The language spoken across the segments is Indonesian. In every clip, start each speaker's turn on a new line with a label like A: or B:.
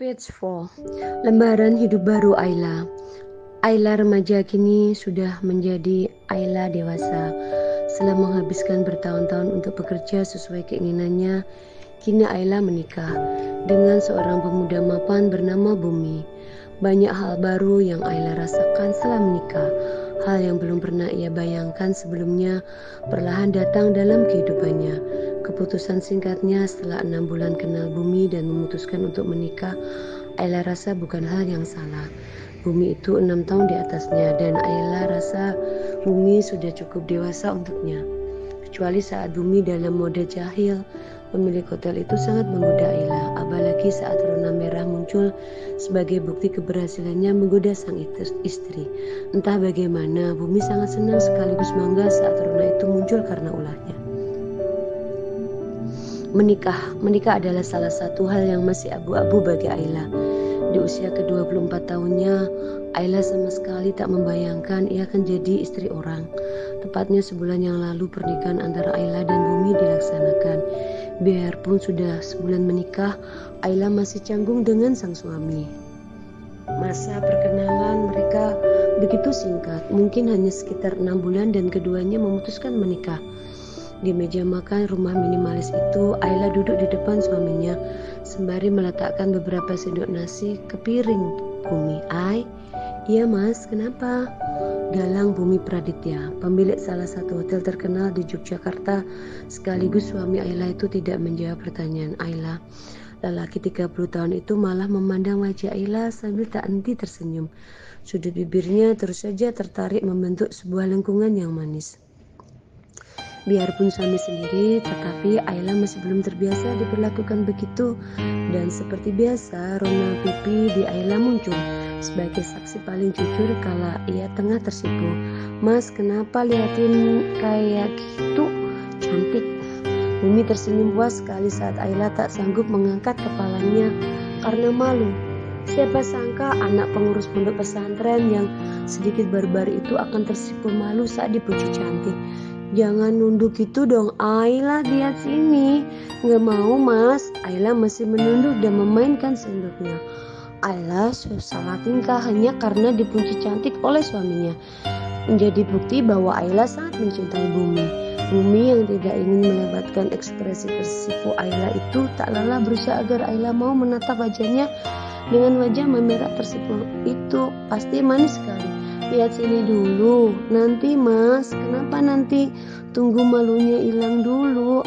A: Page 4. Lembaran hidup baru Ayla. Ayla remaja kini sudah menjadi Ayla dewasa. Setelah menghabiskan bertahun-tahun untuk bekerja sesuai keinginannya, kini Ayla menikah dengan seorang pemuda mapan bernama Bumi. Banyak hal baru yang Ayla rasakan setelah menikah. Hal yang belum pernah ia bayangkan sebelumnya perlahan datang dalam kehidupannya. Keputusan singkatnya setelah 6 bulan kenal Bumi dan memutuskan untuk menikah, Ayla rasa bukan hal yang salah. Bumi itu 6 tahun di atasnya dan Ayla rasa Bumi sudah cukup dewasa untuknya. Kecuali saat Bumi dalam mode jahil, pemilik hotel itu sangat menggoda Ayla, apalagi saat Rona merah muncul sebagai bukti keberhasilannya menggoda sang istri. Entah bagaimana, Bumi sangat senang sekaligus bangga saat Rona itu muncul karena ulahnya. Menikah adalah salah satu hal yang masih abu-abu bagi Ayla. Di usia ke-24 tahunnya, Ayla sama sekali tak membayangkan ia akan jadi istri orang. Tepatnya sebulan yang lalu pernikahan antara Ayla dan Bumi dilaksanakan. Biarpun sudah sebulan menikah, Ayla masih canggung dengan sang suami. Masa perkenalan mereka begitu singkat, mungkin hanya sekitar 6 bulan dan keduanya memutuskan menikah. Di meja makan rumah minimalis itu, Ayla duduk di depan suaminya sembari meletakkan beberapa sendok nasi ke piring Bumi. Iya mas, kenapa? Galang Bumi Praditya, pemilik salah satu hotel terkenal di Yogyakarta, sekaligus suami Ayla itu tidak menjawab pertanyaan Ayla. Lelaki 30 tahun itu malah memandang wajah Ayla sambil tak henti tersenyum. Sudut bibirnya terus saja tertarik membentuk sebuah lengkungan yang manis. Biarpun suami sendiri, tetapi Ayla masih belum terbiasa diperlakukan begitu. Dan seperti biasa, Rona pipi di Ayla muncul sebagai saksi paling jujur kala ia tengah tersipu. Mas, kenapa liatin kayak gitu? Cantik. Bumi tersenyum puas sekali saat Ayla tak sanggup mengangkat kepalanya karena malu. Siapa sangka anak pengurus pondok pesantren yang sedikit barbar itu akan tersipu malu saat dipuji cantik. Jangan nunduk gitu dong Ayla, lihat sini. Gak mau mas. Ayla masih menunduk dan memainkan sendoknya. Ayla salah tingkah hanya karena dipuji cantik oleh suaminya. Menjadi bukti bahwa Ayla sangat mencintai Bumi. Bumi yang tidak ingin melewatkan ekspresi tersipu Ayla itu tak lelah berusaha agar Ayla mau menatap wajahnya dengan wajah memerah tersipu itu. Pasti manis sekali. Lihat sini dulu. Nanti mas, kenapa nanti? Tunggu malunya hilang dulu.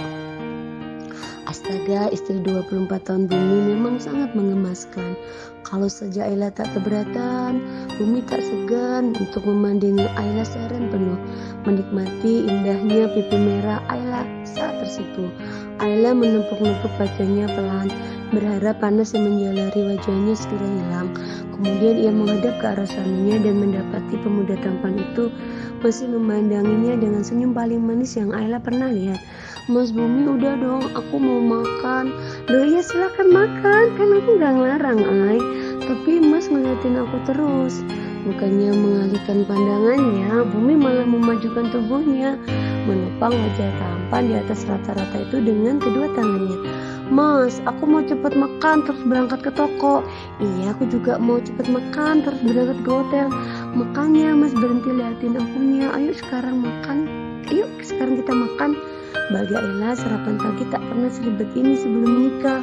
A: Astaga, istri 24 tahun Bumi memang sangat mengemaskan. Kalau saja Ayla tak keberatan, Bumi tak segan untuk memandangi Ayla seharian penuh, menikmati indahnya pipi merah Ayla saat tersipu. Ayla menepuk-nepuk wajahnya pelan, berharap panas yang menjalari wajahnya segera hilang. Kemudian ia menghadap ke arah suaminya dan mendapati pemuda tampan itu masih memandanginya dengan senyum paling manis yang Ayla pernah lihat. Mas Bumi, udah dong, aku mau makan. Loh iya silakan makan, kan aku gak ngelarang Ay. Tapi mas ngeliatin aku terus. Bukannya mengalihkan pandangannya, Bumi malah memajukan tubuhnya, menopang wajah tampan di atas rata-rata itu dengan kedua tangannya. Mas, aku mau cepet makan terus berangkat ke toko. Iya, aku juga mau cepet makan terus berangkat ke hotel. Makanya mas berhenti liatin akunya. Ayo sekarang makan. Ayo sekarang kita makan. Bagi Ayla, sarapan pagi tak pernah seribet ini sebelum menikah.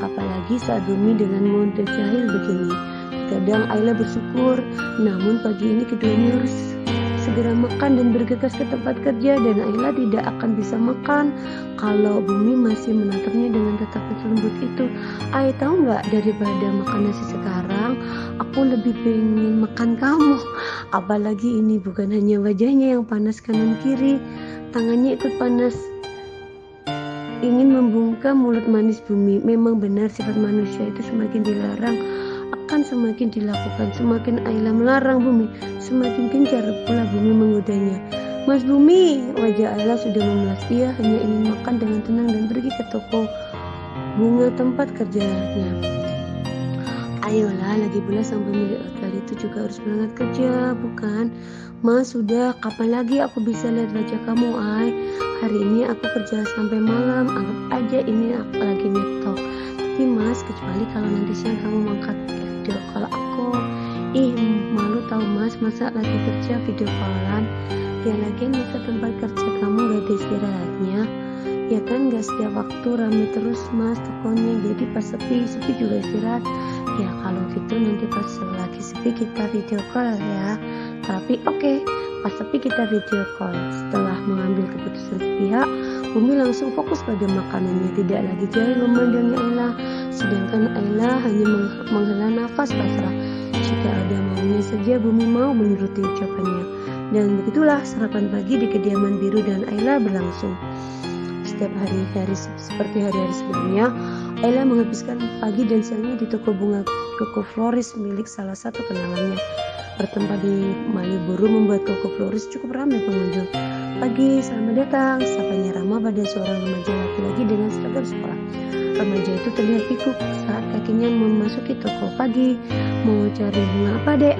A: Apalagi saat Bumi dengan mode jahil begini. Kadang Ayla bersyukur, namun pagi ini keduanya harus segera makan dan bergegas ke tempat kerja, dan Ayla tidak akan bisa makan kalau Bumi masih menatapnya dengan tatapan lembut itu. Ay, tahu nggak, daripada makan nasi sekarang, aku lebih pengen makan kamu. Apalagi ini bukan hanya wajahnya yang panas kanan kiri, tangannya ikut panas ingin membungkam mulut manis Bumi. Memang benar sifat manusia itu semakin dilarang akan semakin dilakukan. Semakin Ayla melarang Bumi, semakin gencar pula Bumi menggodanya. Mas Bumi, wajah Ayla sudah memelas. Ia hanya ingin makan dengan tenang dan pergi ke toko bunga tempat kerjanya. Ayolah, lagi pula sang pemilik hotel itu juga harus berangkat kerja, bukan? Mas, sudah, kapan lagi aku bisa lihat wajah kamu, Ay? Hari ini aku kerja sampai malam, anggap aja ini aku lagi nyetok. sepi mas, kecuali kalau nanti siang kamu mengangkat video call aku. Malu tahu mas, masa lagi kerja video callan. Ya lagian masa tempat kerja kamu gak ada istirahatnya. Ya kan gak setiap waktu rame terus mas tokonya, jadi pas sepi juga istirahat. Ya kalau gitu nanti pas lagi sepi kita video call ya. Tapi oke, pas sepi kita video call. Setelah mengambil keputusan sepihak, Bumi langsung fokus pada makanannya, tidak lagi jahil memandangnya Ayla. Sedangkan Ayla hanya menghela nafas pasrah. Jika ada maunya saja, Bumi mau menuruti ucapannya. Dan begitulah sarapan pagi di kediaman biru dan Ayla berlangsung. Setiap hari-hari seperti hari-hari sebelumnya, Ayla menghabiskan pagi dan siangnya di toko bunga Koko Floris milik salah satu kenalannya. Bertempat di Malioboro membuat Koko Floris cukup ramai pengunjung. Pagi, selamat datang, sapanya ramah pada seorang remaja laki-laki dengan seragam sekolah. Remaja itu terlihat pikuk saat kakinya memasuki toko. Pagi, mau cari bunga apa dek?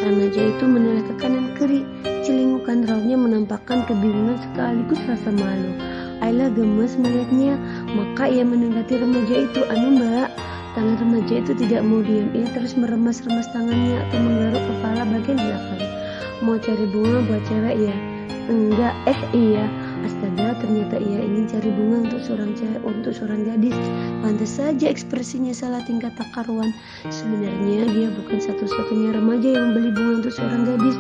A: Remaja itu menoleh ke kanan kiri. Celingukan rautnya menampakkan kebingungan sekaligus rasa malu. Ayla gemes melihatnya, maka ia mendekati remaja itu. Mbak, tangan remaja itu tidak mau diam. Ia terus meremas-remas tangannya atau menggaruk kepala bagian belakang. Mau cari bunga buat cewek ya? Enggak, iya. Astaga, ternyata ia ingin cari bunga untuk seorang gadis. Pantas saja ekspresinya salah tingkat tak karuan. Sebenarnya dia bukan satu-satunya remaja yang membeli bunga untuk seorang gadis,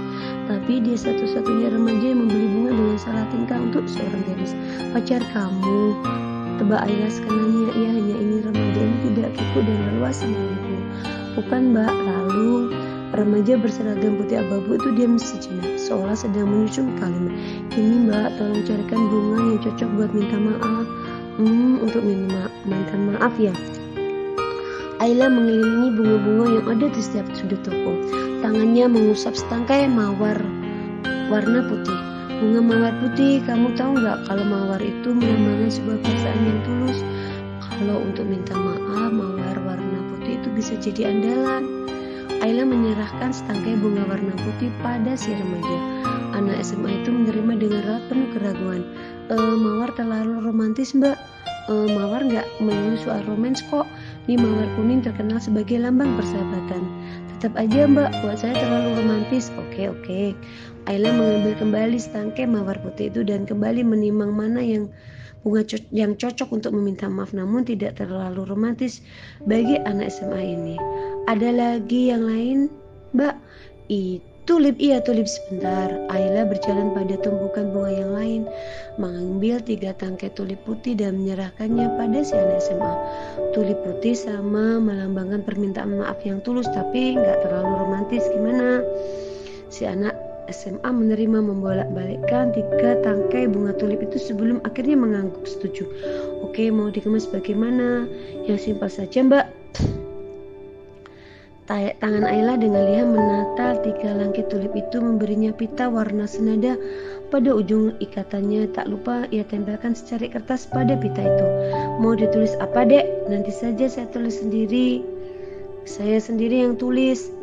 A: tapi dia satu-satunya remaja yang membeli bunga dengan salah tingkah untuk seorang gadis. Pacar kamu? Tebak Ayla sekenanya. Ia hanya ingin remaja ini tidak kikuk dan leluasa milikmu. Bukan mbak. Lalu remaja berseragam putih abu-abu itu diam sejenak, seolah sedang menyusun kalimat. Ini mbak, tolong carikan bunga yang cocok buat minta maaf. Untuk minta maaf ya. Ayla mengelilingi bunga-bunga yang ada di setiap sudut toko. Tangannya mengusap setangkai mawar warna putih. Bunga mawar putih, kamu tahu nggak kalau mawar itu melambangkan sebuah perasaan yang tulus. Kalau untuk minta maaf, mawar warna putih itu bisa jadi andalan. Ayla menyerahkan setangkai bunga warna putih pada si remaja. Anak SMA itu menerima dengan raut penuh keraguan. Mawar terlalu romantis mbak. Mawar nggak melulu soal romans kok. Ini mawar kuning terkenal sebagai lambang persahabatan. Tetap aja mbak, buat saya terlalu romantis. Oke. Ayla mengambil kembali setangkai mawar putih itu dan kembali menimang mana yang bunga yang cocok untuk meminta maaf, namun tidak terlalu romantis bagi anak SMA ini. Ada lagi yang lain, mbak? Tulip sebentar. Ayla berjalan pada tumpukan bunga yang lain, mengambil 3 tangkai tulip putih dan menyerahkannya pada si anak SMA. Tulip putih sama melambangkan permintaan maaf yang tulus, tapi nggak terlalu romantis. Gimana? Si anak SMA menerima, membolak-balikkan 3 tangkai bunga tulip itu sebelum akhirnya mengangguk setuju. Oke, mau dikemas bagaimana? Yang simpel saja mbak. Tangan Ayla dengan lihat menata 3 langkah tulip itu, memberinya pita warna senada pada ujung ikatannya. Tak lupa ia tempelkan secari kertas pada pita itu. Mau ditulis apa dek? Nanti saja saya tulis sendiri. Saya sendiri yang tulis.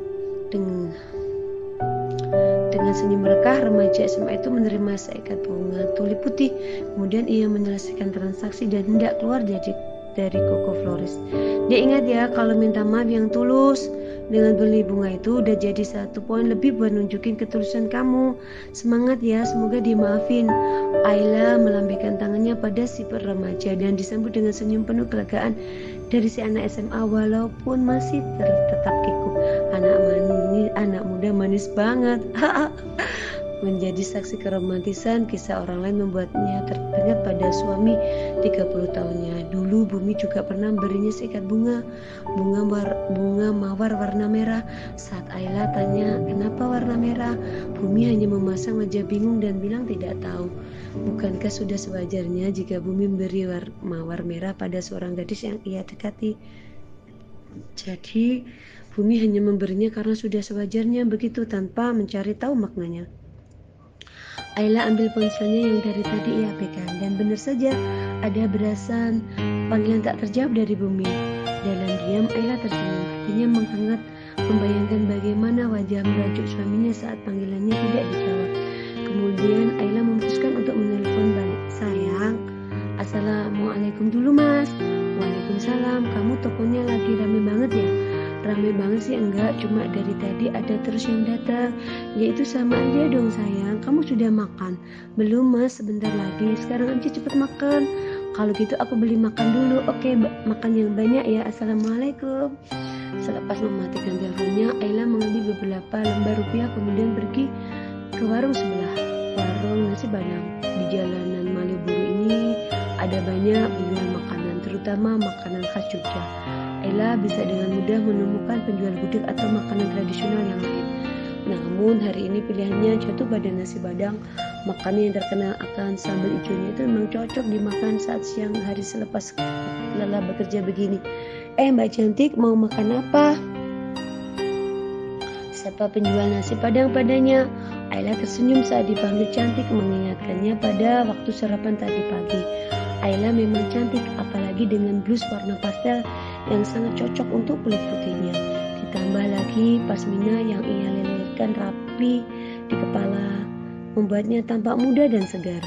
A: Dengan senyum merekah, remaja SMA itu menerima seikat bunga tulip putih. Kemudian ia menyelesaikan transaksi dan hendak keluar dari Koko Floris. Dia ingat ya, kalau minta maaf yang tulus dengan beli bunga itu udah jadi 1 poin lebih buat nunjukin ketulusan kamu. Semangat ya, semoga dimaafin. Ayla melambaikan tangannya pada si remaja dan disambut dengan senyum penuh kelegaan dari si anak SMA walaupun masih tetap kikuk. Anak muda manis banget. Menjadi saksi keromantisan kisah orang lain membuatnya teringat pada suami 30 tahunnya. Dulu Bumi juga pernah memberinya seikat bunga mawar warna merah. Saat Ayla tanya kenapa warna merah, Bumi hanya memasang wajah bingung dan bilang tidak tahu. Bukankah sudah sewajarnya jika Bumi memberi mawar merah pada seorang gadis yang ia dekati? Jadi Bumi hanya memberinya karena sudah sewajarnya begitu, tanpa mencari tahu maknanya. Ayla ambil ponselnya yang dari tadi ia abaikan, dan benar saja ada berasan panggilan tak terjawab dari Bumi. Dalam diam Ayla tersenyum, hatinya menghangat membayangkan bagaimana wajah merajuk suaminya saat panggilannya tidak dijawab. Kemudian Ayla memutuskan untuk menelpon balik. Sayang, assalamualaikum dulu mas. Waalaikumsalam, kamu tokonya lagi rame banget ya? Rame banget sih enggak, cuma dari tadi ada terus yang datang. Ya itu sama aja dong sayang, kamu sudah makan? Belum mas, sebentar lagi, sekarang aja cepet makan. Kalau gitu aku beli makan dulu. Oke, makan yang banyak ya. Assalamualaikum. Selepas mematikan teleponnya, Ayla mengambil beberapa lembar rupiah kemudian pergi ke warung sebelah, warung nasi Padang. Di jalanan Malioboro ini ada banyak penjual makanan, terutama makanan khas Jogja. Ayla bisa dengan mudah menemukan penjual gudeg atau makanan tradisional yang lain. Namun hari ini pilihannya jatuh pada nasi Padang. Makanan yang terkenal akan sambal hijaunya itu memang cocok dimakan saat siang hari selepas lelah bekerja begini. Mbak cantik, mau makan apa? Sapa penjual nasi Padang padanya. Ayla tersenyum saat dipanggil cantik, mengingatkannya pada waktu sarapan tadi pagi. Ayla memang cantik, apalagi dengan blus warna pastel yang sangat cocok untuk kulit putihnya. Ditambah lagi pasmina yang ia lilitkan rapi di kepala, membuatnya tampak muda dan segar.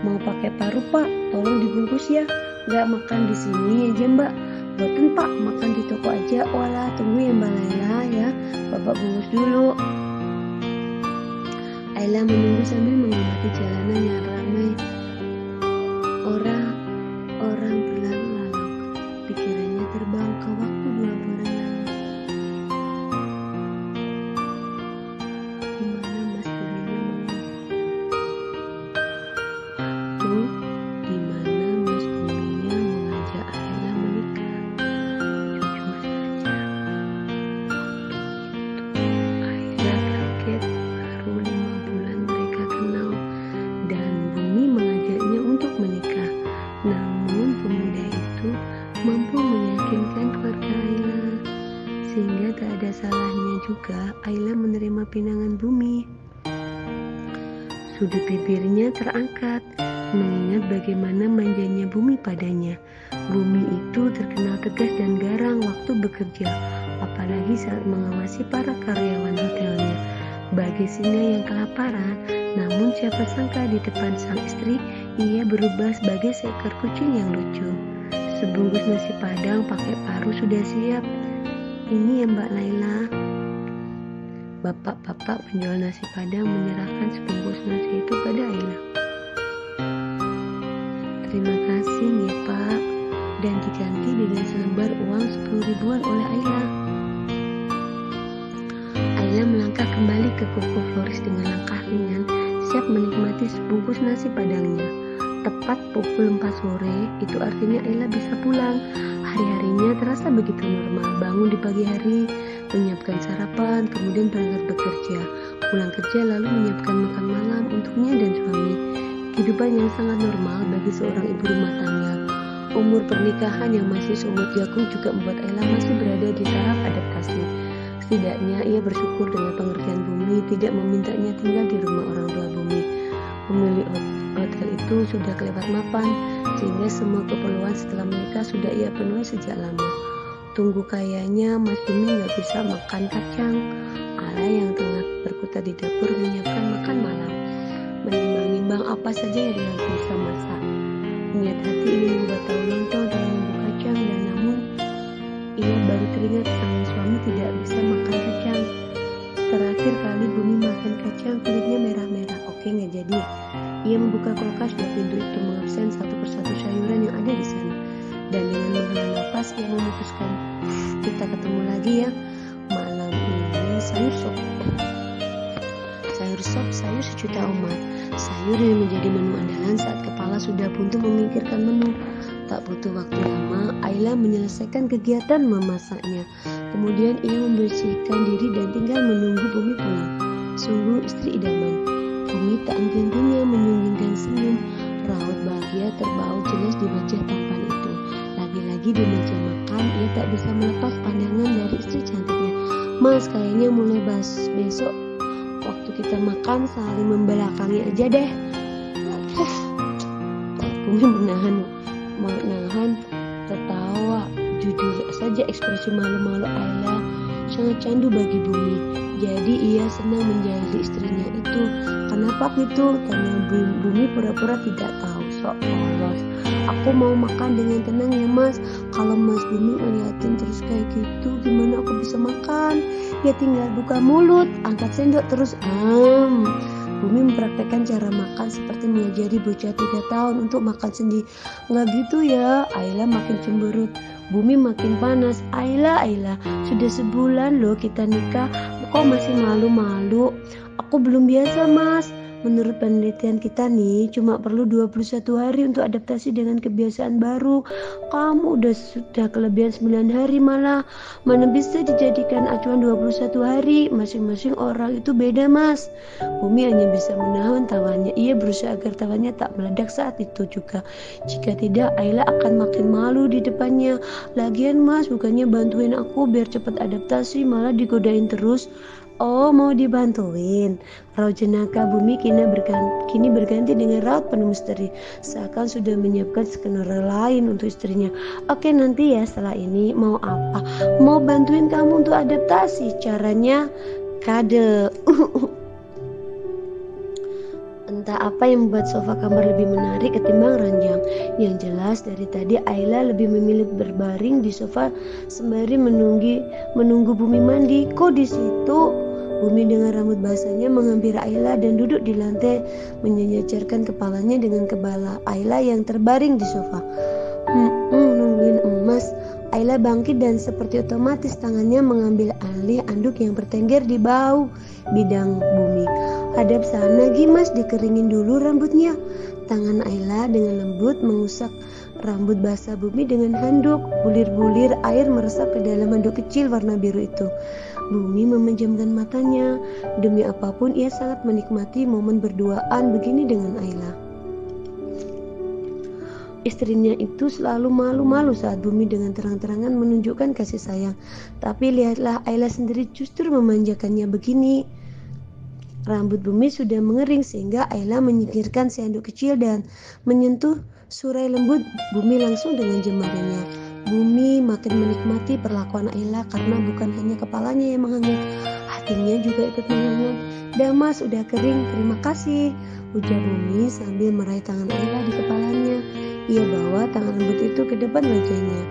A: Mau pakai paru pak? Tolong dibungkus ya. Gak makan di sini aja mbak. Boten pak, makan di toko aja. Walah, tunggu ya mbak Laila ya. Bapak bungkus dulu. Ayla menunggu sambil mengamati jalanan yang ramai orang berlalu-lalu. Pikirannya terbang ke waktu 2 bulan lalu. Dimana Mas Buminya dimana Mas Buminya mengajak Ayla menikah. Jujur saja, Ayla kaget. Baru 5 bulan mereka kenal dan Bumi mengajaknya untuk menikah. Namun pemuda itu mampu meyakinkan keluarga Ayla, sehingga tak ada salahnya juga Ayla menerima pinangan Bumi. Sudut bibirnya terangkat, mengingat bagaimana manjanya Bumi padanya. Bumi itu terkenal tegas dan garang waktu bekerja, apalagi saat mengawasi para karyawan hotelnya. Bagi Sina yang kelaparan, namun siapa sangka di depan sang istri, ia berubah sebagai seekor kucing yang lucu. Sebungkus nasi Padang pakai paru sudah siap. Ini ya Mbak Laila. Bapak-bapak penjual nasi Padang menyerahkan sebungkus nasi itu pada Ayla. Terima kasih ya Pak, dan diganti dengan selembar uang 10 ribuan oleh Ayla. Ayla melangkah kembali ke Koko Floris dengan langkah ringan, siap menikmati sebungkus nasi Padangnya. Tepat pukul 4 sore, itu artinya Ayla bisa pulang. Hari-harinya terasa begitu normal. Bangun di pagi hari, menyiapkan sarapan, kemudian berangkat bekerja. Pulang kerja lalu menyiapkan makan malam untuknya dan suami. Kehidupan yang sangat normal bagi seorang ibu rumah tangga. Umur pernikahan yang masih seumur jagung juga membuat Ayla masih berada di tahap adaptasi. Setidaknya ia bersyukur dengan pengertian Bumi tidak memintanya tinggal di rumah orang tua Bumi. Pemilik hotel itu sudah kelewat mapan, sehingga semua keperluan setelah menikah sudah ia penuhi sejak lama. Tunggu kayaknya Mas Bumi gak bisa makan kacang. Ala yang tengah berkutat di dapur menyiapkan makan malam, menimbang-nimbang apa saja yang ia bisa masak. Niat hati ingin membuat tahu lontong dalam bumbu kacang, dan namun ia baru teringat sang suami tidak bisa makan kacang. Terakhir kali Bumi makan kacang kulitnya merah-merah. Oke, gak jadi. Ia membuka kulkas dan pintu itu mengabsen satu persatu sayuran yang ada di sana. Dan dengan menghela nafas ia memutuskan, kita ketemu lagi ya. Malam ini sayur sop, sayur sejuta umat. Sayur yang menjadi menu andalan saat kepala sudah buntu memikirkan menu. Tak butuh waktu lama, Ayla menyelesaikan kegiatan memasaknya. Kemudian ia membersihkan diri dan tinggal menunggu Bumi pulang. Sungguh istri idaman. Bumi tak henti-hentinya menyunggingkan senyum. Raut bahagia terbaut jelas di wajah tampan itu. Lagi-lagi di meja makan, ia tak bisa melepas pandangan dari istri cantiknya. Mas, kayaknya mulai besok waktu kita makan saling membelakangi aja deh. Bumi menahan tertawa. Jujur saja ekspresi malu-malu Ayla sangat candu bagi Bumi. Jadi ia senang menjahili istrinya itu. Kenapa gitu? Tanya Bumi pura-pura tidak tahu. Sok polos. Aku mau makan dengan tenang ya Mas. Kalau Mas Bumi ngeliatin terus kayak gitu, gimana aku bisa makan? Ya tinggal buka mulut, angkat sendok terus Bumi mempraktekkan cara makan seperti mengajari bocah 3 tahun untuk makan sendiri. Nggak gitu ya. Ayla makin cemberut. Bumi makin panas. Ayla, sudah sebulan loh kita nikah, kok masih malu-malu? Aku belum biasa Mas. Menurut penelitian kita nih, cuma perlu 21 hari untuk adaptasi dengan kebiasaan baru. Kamu sudah kelebihan 9 hari malah. Mana bisa dijadikan acuan 21 hari. Masing-masing orang itu beda Mas. Bumi hanya bisa menahan tawannya. Ia berusaha agar tawannya tak meledak saat itu juga. Jika tidak, Ayla akan makin malu di depannya. Lagian Mas, bukannya bantuin aku biar cepat adaptasi, malah digodain terus. Oh, mau dibantuin? Raut jenaka Bumi kini berganti dengan raut penuh misteri, seakan sudah menyiapkan skenario lain untuk istrinya. Oke, nanti ya setelah ini mau apa? Mau bantuin kamu untuk adaptasi. Caranya kade. Entah apa yang membuat sofa kamar lebih menarik ketimbang ranjang. Yang jelas dari tadi Ayla lebih memilih berbaring di sofa sembari menunggu Bumi mandi. Kok di situ? Bumi dengan rambut basahnya menghampiri Ayla dan duduk di lantai, menyejajarkan kepalanya dengan kepala Ayla yang terbaring di sofa. Nungguin emas. Ayla bangkit dan seperti otomatis tangannya mengambil alih anduk yang bertengger di bahu bidang Bumi. Hadap sana Gimas, dikeringin dulu rambutnya. Tangan Ayla dengan lembut mengusap rambut basah Bumi dengan handuk. Bulir-bulir air meresap ke dalam handuk kecil warna biru itu. Bumi memejamkan matanya. Demi apapun ia sangat menikmati momen berduaan begini dengan Ayla. Istrinya itu selalu malu-malu saat Bumi dengan terang-terangan menunjukkan kasih sayang. Tapi lihatlah Ayla sendiri justru memanjakannya begini. Rambut Bumi sudah mengering sehingga Ayla menyingkirkan si handuk kecil dan menyentuh surai lembut Bumi langsung dengan jemarinya. Bumi makin menikmati perlakuan Ayla karena bukan hanya kepalanya yang menghangat, hatinya juga ikut menghangat. Damas udah kering, terima kasih, ujar Bumi sambil meraih tangan Ayla di kepalanya. Ia bawa tangan lembut itu ke depan wajahnya.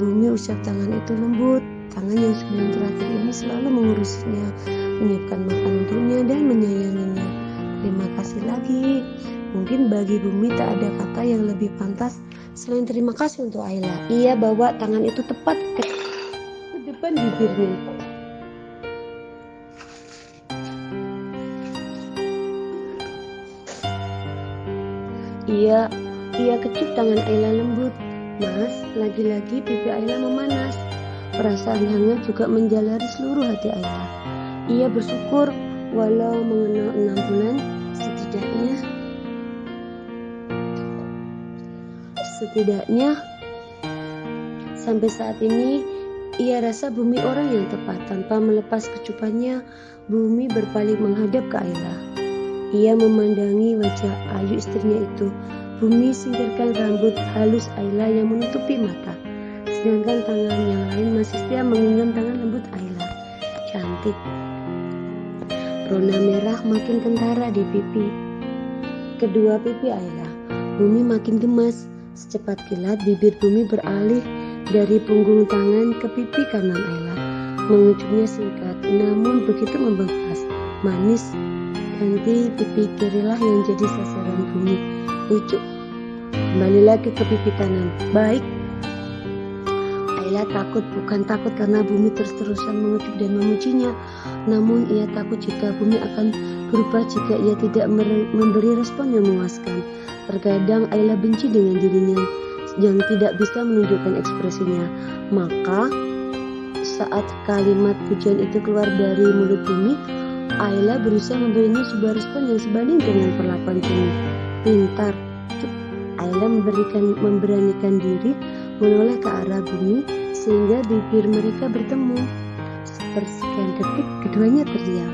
A: Bumi usap tangan itu lembut. Tangan yang sebulan terakhir ini selalu mengurusinya, menyiapkan makan untuknya dan menyayanginya. Terima kasih lagi. Mungkin bagi Bumi tak ada kata yang lebih pantas selain terima kasih untuk Ayla. Ia bawa tangan itu tepat ke depan bibirnya. Ia kecup tangan Ayla lembut. Mas, lagi-lagi pipi Ayla memanas. Perasaan hangat juga menjalari seluruh hati Ayla. Ia bersyukur walau mengenal 6 bulan, setidaknya sampai saat ini ia rasa Bumi orang yang tepat. Tanpa melepas kecupannya, Bumi berpaling menghadap ke Ayla. Ia memandangi wajah ayu istrinya itu. Bumi singkirkan rambut halus Ayla yang menutupi mata, sedangkan tangan yang lain masih setia menggenggam tangan lembut Ayla. Cantik. Rona merah makin kentara di kedua pipi Ayla. Bumi makin gemas. Secepat kilat bibir Bumi beralih dari punggung tangan ke pipi kanan Ayla. Mengucupnya singkat, namun begitu membekas, manis. Ganti pipi kirilah yang jadi sasaran Bumi. Ucup. Kembali lagi ke pipi kanan. Baik. Ayla takut, bukan takut karena Bumi terus-terusan mengucup dan memujinya, namun ia takut jika Bumi akan berubah jika ia tidak memberi respon yang memuaskan. Terkadang Ayla benci dengan dirinya yang tidak bisa menunjukkan ekspresinya. Maka saat kalimat pujian itu keluar dari mulut Bumi, Ayla berusaha memberinya sebuah respon yang sebanding dengan perlakuan Bumi. Pintar. Ayla memberanikan diri menoleh ke arah Bumi sehingga bibir mereka bertemu. Sepersekian detik keduanya terdiam,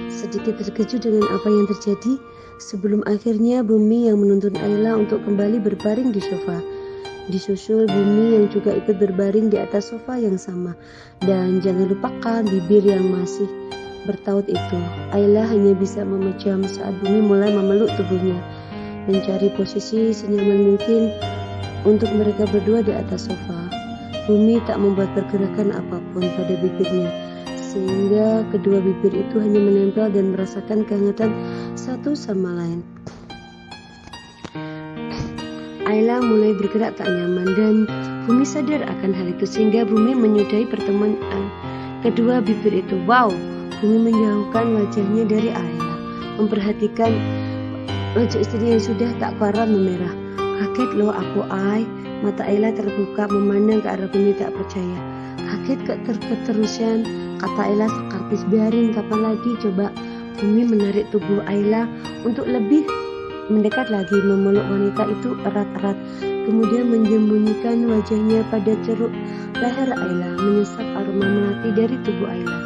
A: sedikit terkejut dengan apa yang terjadi, sebelum akhirnya Bumi yang menuntun Ayla untuk kembali berbaring di sofa. Disusul Bumi yang juga ikut berbaring di atas sofa yang sama. Dan jangan lupakan bibir yang masih bertaut itu. Ayla hanya bisa memejam saat Bumi mulai memeluk tubuhnya, mencari posisi senyaman mungkin untuk mereka berdua di atas sofa. Bumi tak membuat pergerakan apapun pada bibirnya, sehingga kedua bibir itu hanya menempel dan merasakan kehangatan satu sama lain. Ayla mulai bergerak tak nyaman dan Bumi sadar akan hal itu, sehingga Bumi menyudahi pertemuan kedua bibir itu. Wow, Bumi menjauhkan wajahnya dari Ayla, memperhatikan wajah istrinya yang sudah tak karuan memerah. Kaget loh aku, Ay. Mata Ayla terbuka memandang ke arah Bumi tak percaya. Kaget keterusan, kata Ayla skeptis. Biarin, kapan lagi coba. Bumi menarik tubuh Ayla untuk lebih mendekat lagi, memeluk wanita itu erat-erat. Kemudian menyembunyikan wajahnya pada ceruk leher Ayla, menyesap aroma melati dari tubuh Ayla.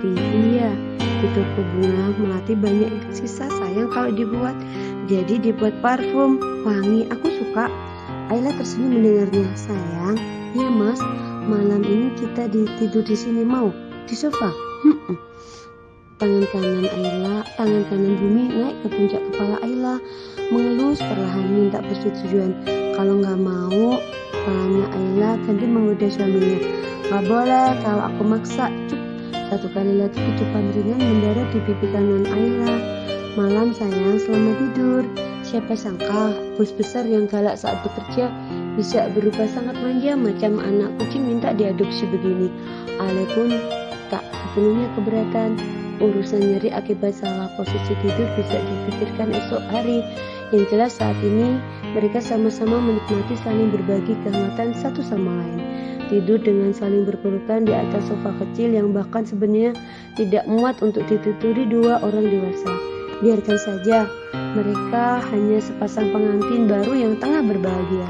A: Iya, di toko bunga melati banyak sisa sayang kalau dibuat. Jadi dibuat parfum wangi, aku suka. Ayla tersenyum mendengarnya. Sayang, ya mas, malam ini kita tidur di sini, mau? Di sofa? Tangan kanan Bumi naik ke puncak kepala Ayla, mengelus perlahan minta persetujuan. Kalau nggak mau, tanya Ayla sambil menggoda suaminya. Nggak boleh, kalau aku maksa. Cup. Satu kali lagi kecupan ringan mendarat di pipi kanan Ayla. Malam sayang, selamat tidur. Siapa sangka bos besar yang galak saat bekerja bisa berubah sangat manja macam anak kucing minta diadopsi begini. Ale pun tak sepenuhnya keberatan. Urusan nyeri akibat salah posisi tidur bisa dipikirkan esok hari. Yang jelas saat ini mereka sama-sama menikmati saling berbagi kehangatan satu sama lain. Tidur dengan saling berpelukan di atas sofa kecil yang bahkan sebenarnya tidak muat untuk dituturi dua orang dewasa. Biarkan saja, mereka hanya sepasang pengantin baru yang tengah berbahagia.